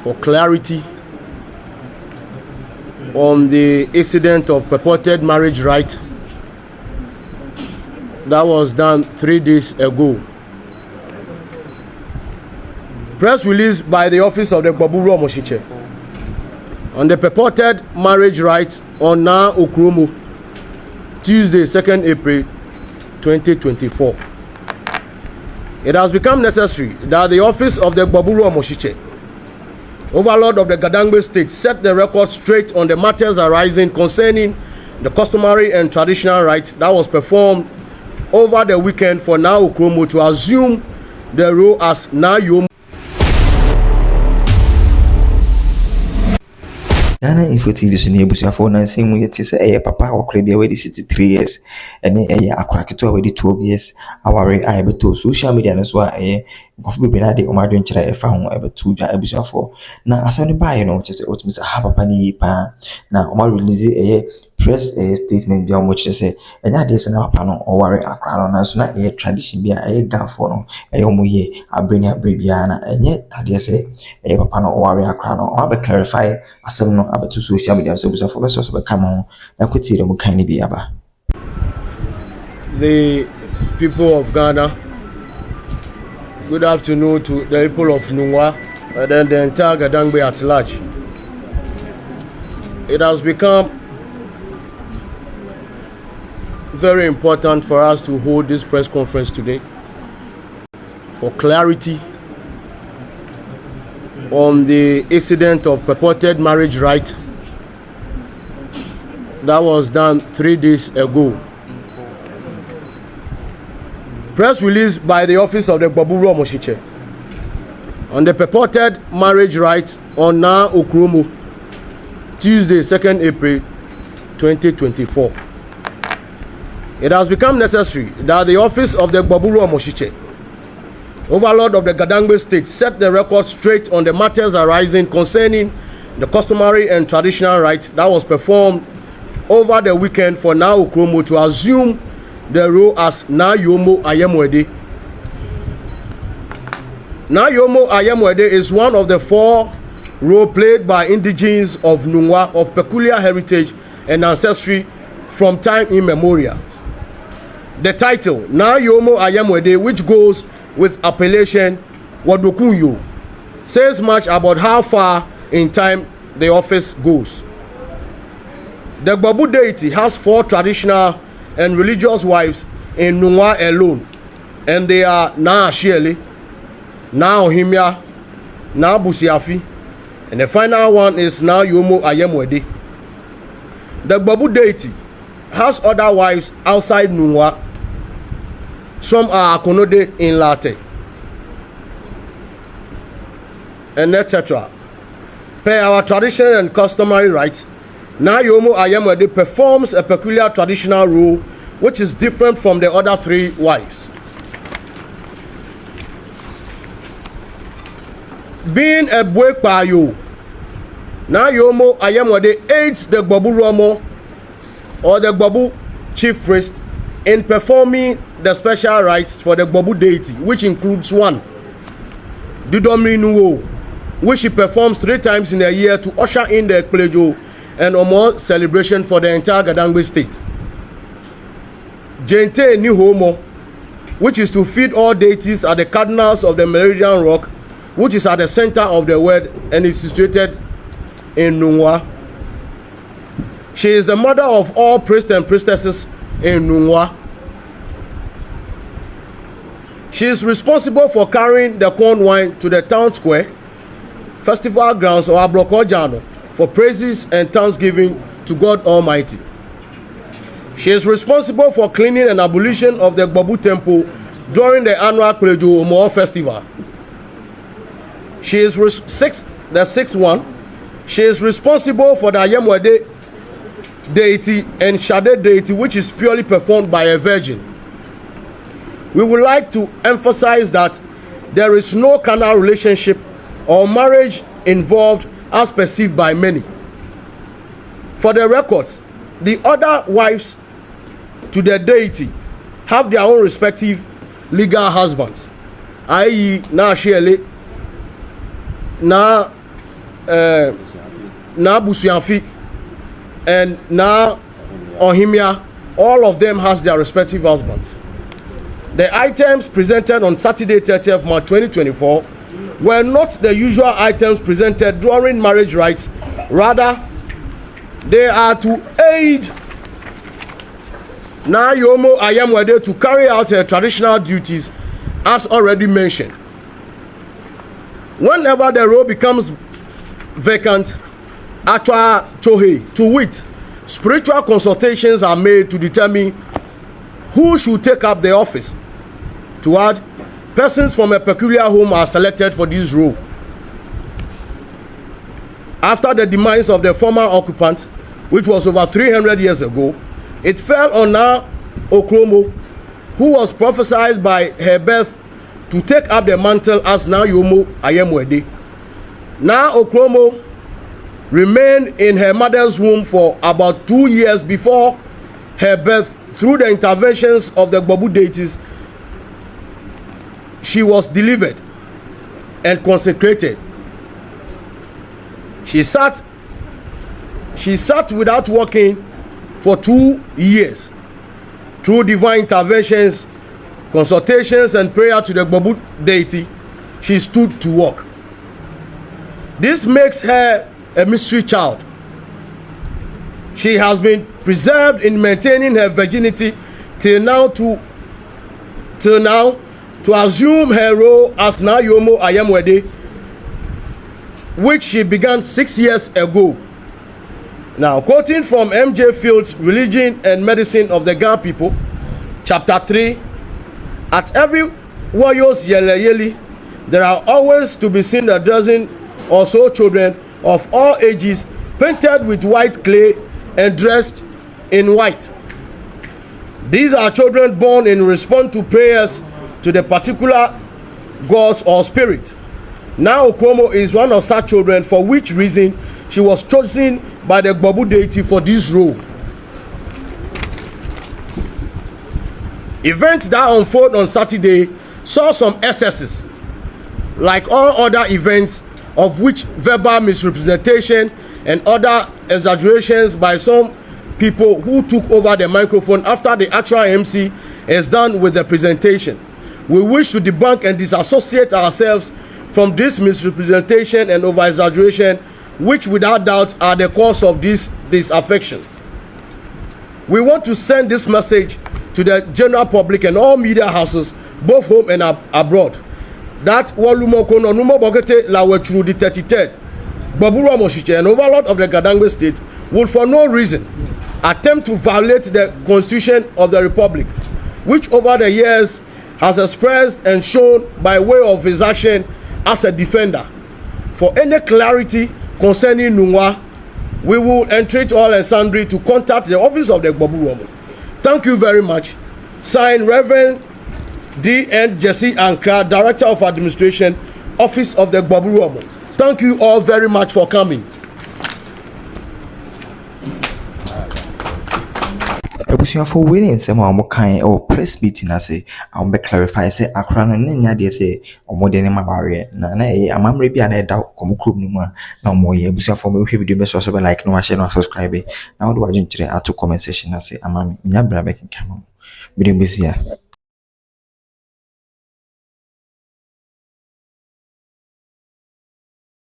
for clarity on the incident of purported marriage rite that was done 3 days ago. Press release by the office of the Gbaburu Omoshiche on the purported marriage rite on Na Okromo, Tuesday, 2nd April 2024. It has become necessary that the office of the Gbaburu Omoshiche, overlord of the Gadangbe state, set the record straight on the matters arising concerning the customary and traditional rite that was performed over the weekend for Na Okromo to assume the role as Na Yomo. Ghana Info TV so na ebusuafo na nsem yeti se papa okre bia we 63 years ene akraketo we 12 years aware beto social media no so nkofo bebe na de o madwen kire fa ho ebetu da ebusuafo na asane baaye no chese otumisa ha papa ni pa na o ma release press statement bia mo kire se enya de se na papa no o ware akra no na so na tradition bia ganfo no mo ye abrenya bia na enye ade se papa no o ware akra no o be clarify asem no abetu social media so for so be come on na kwetire mu kan ni bi aba. The people of Ghana, good afternoon to the people of Nungwa and then the entire Gadangbe at large. It has become very important for us to hold this press conference today for clarity on the incident of purported marriage rite that was done 3 days ago. Press release by the office of the Gbaburu Omoshiche on the purported marriage rite on Na Okromo, Tuesday, 2nd April 2024. It has become necessary that the office of the Gbaburu Omoshiche, overlord of the Gadangbe state, set the record straight on the matters arising concerning the customary and traditional rite that was performed over the weekend for Na Okromo to assume the role as Na Yomo Ayemwede. Na Yomo Ayemwede is one of the 4 roles played by indigenes of Nungwa of peculiar heritage and ancestry from time immemorial. The title, Na Yomo Ayemwede, which goes with appellation Wadokunyo, says much about how far in time the office goes. The Gbabu deity has 4 traditional and religious wives in Nungwa alone, and they are Na Ashiele, Na Ohimia, Na Busiafi, and the final one is Na Yomo Ayemwede. The Gbabu deity has other wives outside Nungwa. Some are Akonode in Latte, and etc. Per our traditional and customary rites, Na Yomo Ayemwede performs a peculiar traditional role which is different from the other 3 wives. Being a Bwekpayo, Na Yomo Ayemwede aids the Gbabu Romo or the Gbabu chief priest in performing the special rites for the Gbabu deity, which includes 1, Dudomri Nuwo, which he performs 3 times in a year to usher in the Ghpagetv and Omo celebration for the entire Gadangbe state. Jente Ni Homo, which is to feed all deities at the cardinals of the Meridian Rock, which is at the center of the world and is situated in Nungwa. She is the mother of all priests and priestesses in Nungwa. She is responsible for carrying the corn wine to the town square, festival grounds or Ablokojano for praises and thanksgiving to God Almighty. She is responsible for cleaning and abolition of the Gbabu temple during the annual Ghpagetv Omo festival. She is the 6th one. She is responsible for the Ayemwede deity and Shade deity, which is purely performed by a virgin. We would like to emphasize that there is no carnal relationship or marriage involved as perceived by many. For the records, the other wives to the deity have their own respective legal husbands, i.e. Na Ashiele, Na na Busuanfi and na Ohimia, all of them has their respective husbands. The items presented on Saturday 30th March 2024 were not the usual items presented during marriage rites. Rather, they are to aid Nayomo Ayamwede to carry out her traditional duties as already mentioned. Whenever the role becomes vacant, Atwa Chohe, to wit, spiritual consultations are made to determine who should take up the office. To add, persons from a peculiar home are selected for this role. After the demise of the former occupant, which was over 300 years ago, it fell on Na Okromo, who was prophesied by her birth to take up the mantle as Nayomo Ayamwede. Na Okromo remained in her mother's womb for about 2 years before her birth. Through the interventions of the Gbabu deities, she was delivered and consecrated. She sat without walking for 2 years. Through divine interventions, consultations, and prayer to the Gbabu deity, she stood to walk. This makes her a mystery child. She has been preserved in maintaining her virginity till now to assume her role as Nayomo Ayamwede, which she began 6 years ago. Now, quoting from M.J. Field's Religion and Medicine of the Ghana People, chapter 3, at every warrior's yele, there are always to be seen a dozen or so children of all ages painted with white clay and dressed in white. These are children born in response to prayers to the particular gods or spirit. Now Okromo is one of such children, for which reason she was chosen by the Gbabu deity for this role. Events that unfold on Saturday saw some excesses, like all other events, of which verbal misrepresentation and other exaggerations by some people who took over the microphone after the actual MC is done with the presentation. We wish to debunk and disassociate ourselves from this misrepresentation and over-exaggeration, which without doubt are the cause of this disaffection. We want to send this message to the general public and all media houses, both home and abroad, that Walumo Kono Numo Bogete La Wetru the 33rd, Babura Moshiche, and overlord of the Gadangwe state would for no reason attempt to violate the constitution of the republic, which over the years has expressed and shown by way of his action as a defender. For any clarity concerning Nungwa, we will entreat all and sundry to contact the office of the Gbabu. Thank you very much. Signed, Reverend D.N. Jesse Ankra, Director of Administration, Office of the Gbabu. Thank you all very much for coming. Ebusuafo we ne nsɛm a ɔmo kan ɛwɔ press meeting ase a ɔmo bɛ clarify sɛ akora no ne nya deɛ sɛ ɔmo de ne ma bareɛ na ɛyɛ amammerɛ bi a na ɛda kɔmo kurom no mu a na ɔmo yɛ ebusuafo mo hwɛ video bɛ so bɛ like no wa share no subscribe na wo de wadwen kyerɛ ato comment section ase amame nya bra bɛ kenka mo bi de mbesi a